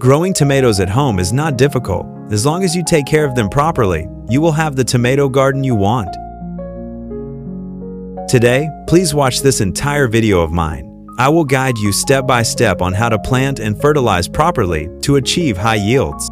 Growing tomatoes at home is not difficult. As long as you take care of them properly, you will have the tomato garden you want. Today, please watch this entire video of mine. I will guide you step by step on how to plant and fertilize properly to achieve high yields.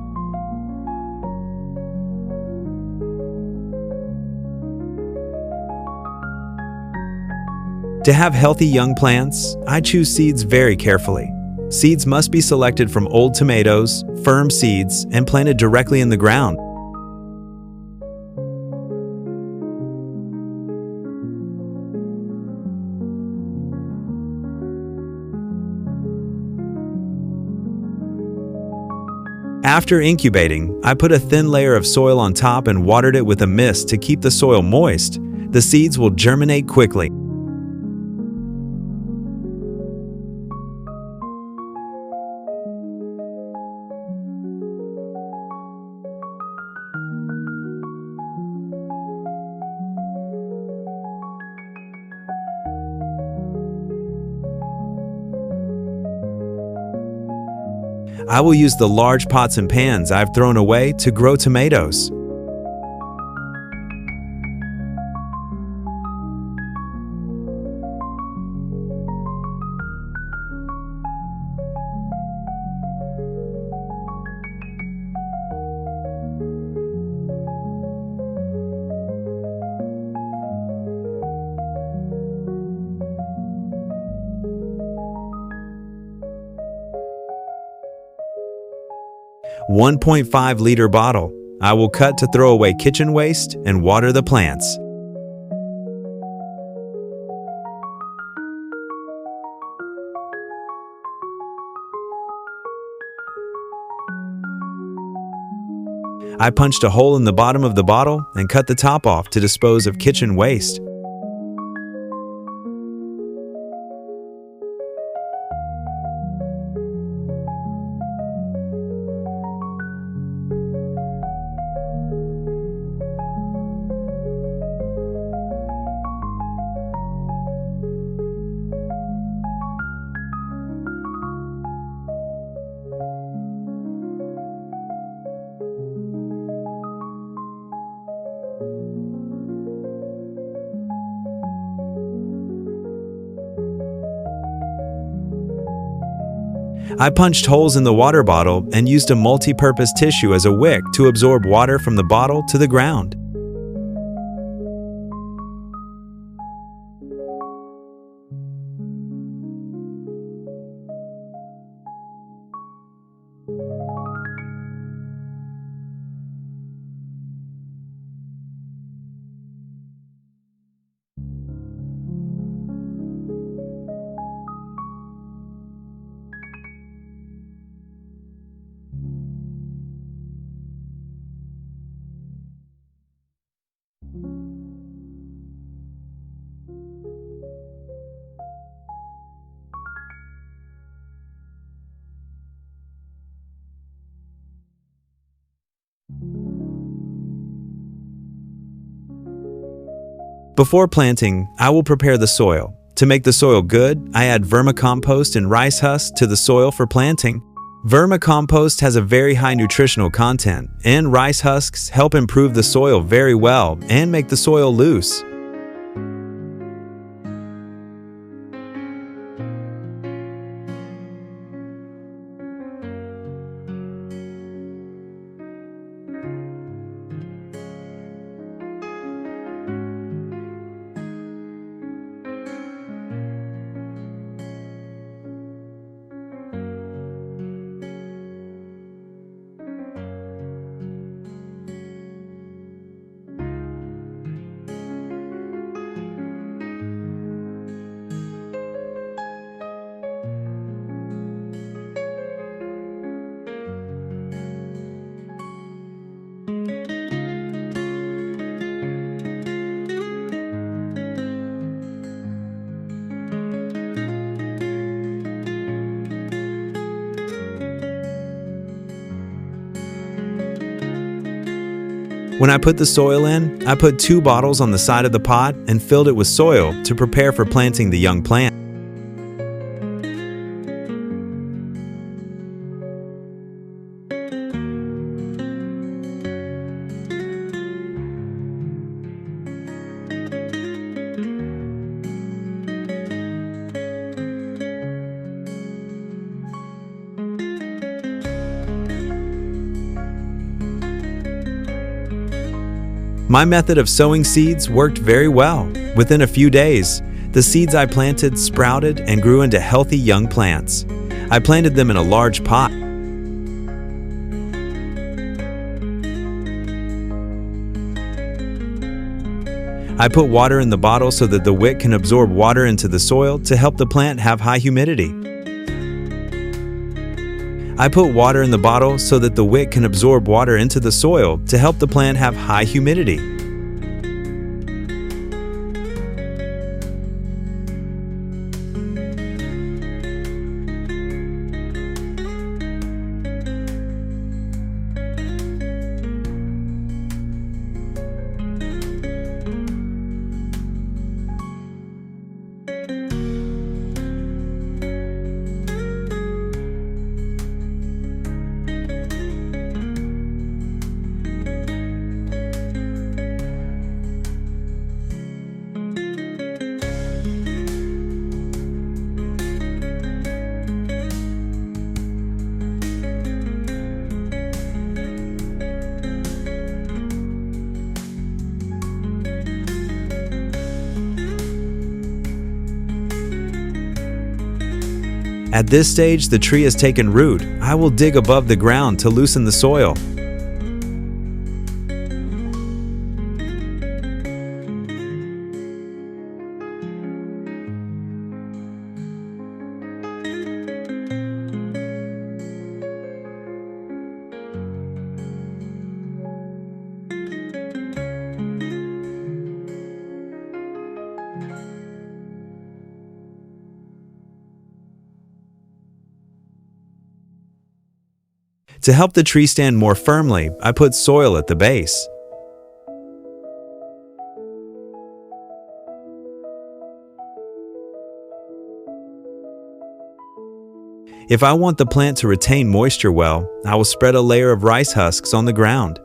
To have healthy young plants, I choose seeds very carefully. Seeds must be selected from old tomatoes, firm seeds, and planted directly in the ground. After incubating, I put a thin layer of soil on top and watered it with a mist to keep the soil moist. The seeds will germinate quickly. I will use the large pots and pans I've thrown away to grow tomatoes. A 1.5-liter bottle. I will cut to throw away kitchen waste and water the plants. I punched a hole in the bottom of the bottle and cut the top off to dispose of kitchen waste. I punched holes in the water bottle and used a multi-purpose tissue as a wick to absorb water from the bottle to the ground. Before planting, I will prepare the soil. To make the soil good, I add vermicompost and rice husks to the soil for planting. Vermicompost has a very high nutritional content, and rice husks help improve the soil very well and make the soil loose. When I put the soil in, I put 2 bottles on the side of the pot and filled it with soil to prepare for planting the young plant. My method of sowing seeds worked very well. Within a few days, the seeds I planted sprouted and grew into healthy young plants. I planted them in a large pot. I put water in the bottle so that the wick can absorb water into the soil to help the plant have high humidity. I put water in the bottle so that the wick can absorb water into the soil to help the plant have high humidity. At this stage, the tree has taken root. I will dig above the ground to loosen the soil. To help the tree stand more firmly, I put soil at the base. If I want the plant to retain moisture well, I will spread a layer of rice husks on the ground.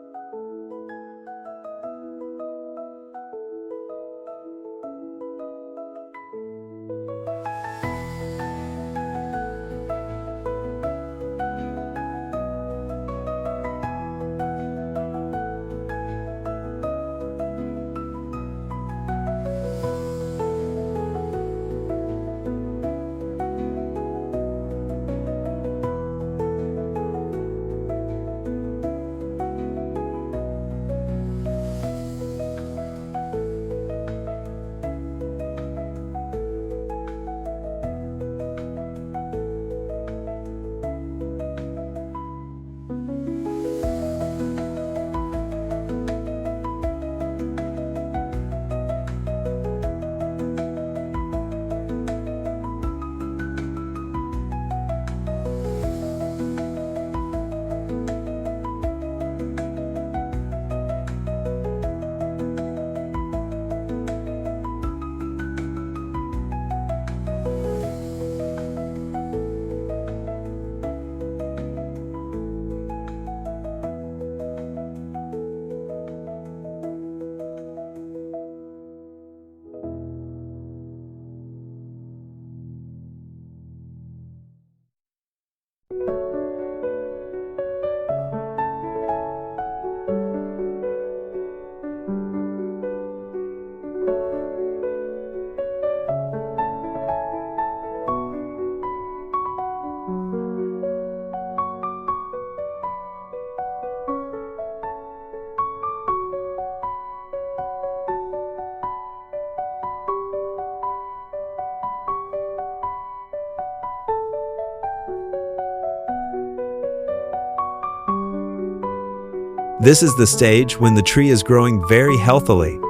This is the stage when the tree is growing very healthily.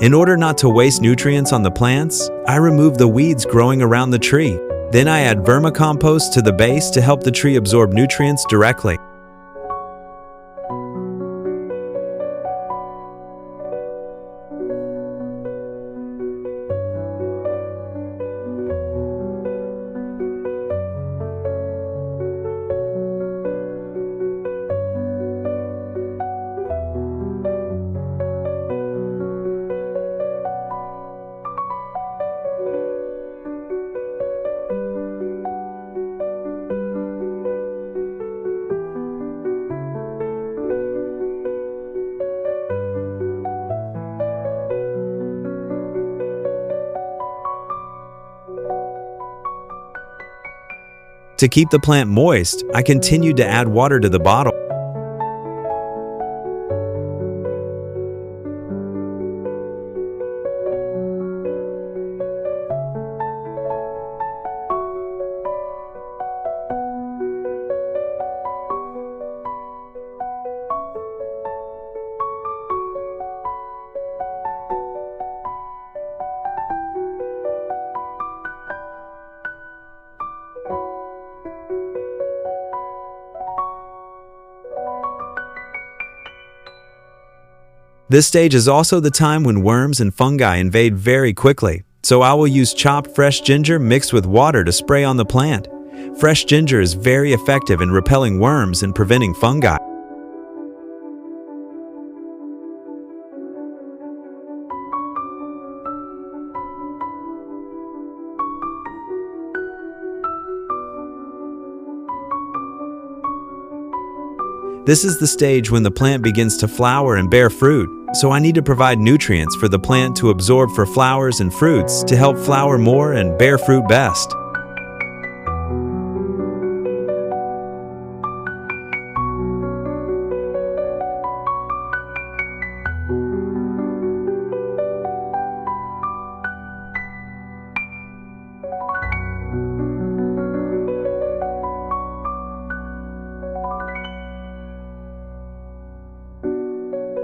In order not to waste nutrients on the plants, I remove the weeds growing around the tree. Then I add vermicompost to the base to help the tree absorb nutrients directly. To keep the plant moist, I continued to add water to the bottle. This stage is also the time when worms and fungi invade very quickly, so I will use chopped fresh ginger mixed with water to spray on the plant. Fresh ginger is very effective in repelling worms and preventing fungi. This is the stage when the plant begins to flower and bear fruit, so I need to provide nutrients for the plant to absorb for flowers and fruits to help flower more and bear fruit best.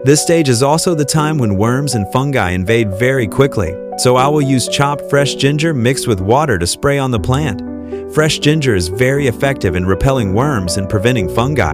This stage is also the time when worms and fungi invade very quickly, so I will use chopped fresh ginger mixed with water to spray on the plant. Fresh ginger is very effective in repelling worms and preventing fungi.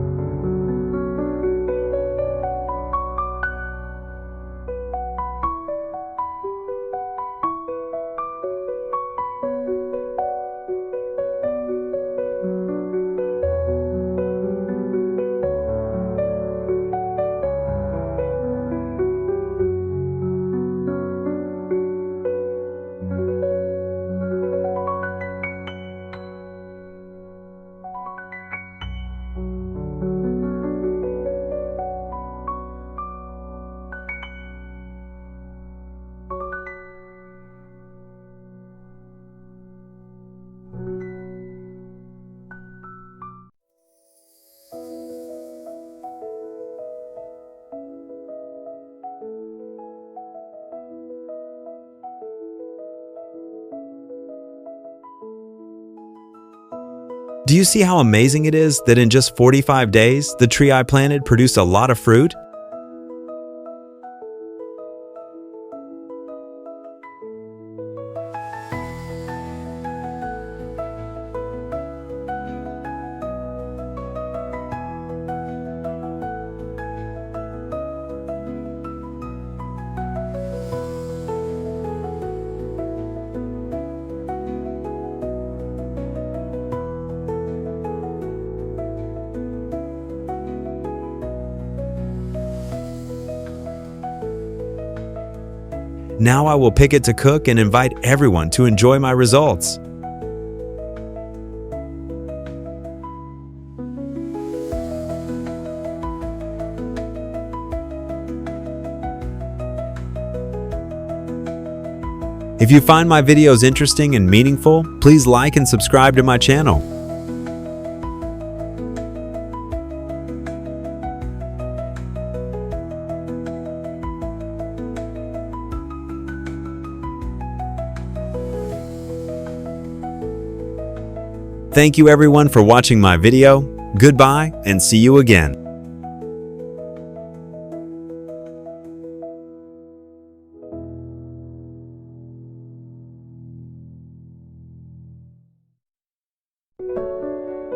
Do you see how amazing it is that in just 45 days, the tree I planted produced a lot of fruit? Now I will pick it to cook and invite everyone to enjoy my results. If you find my videos interesting and meaningful, please like and subscribe to my channel. Thank you everyone for watching my video. Goodbye and see you again.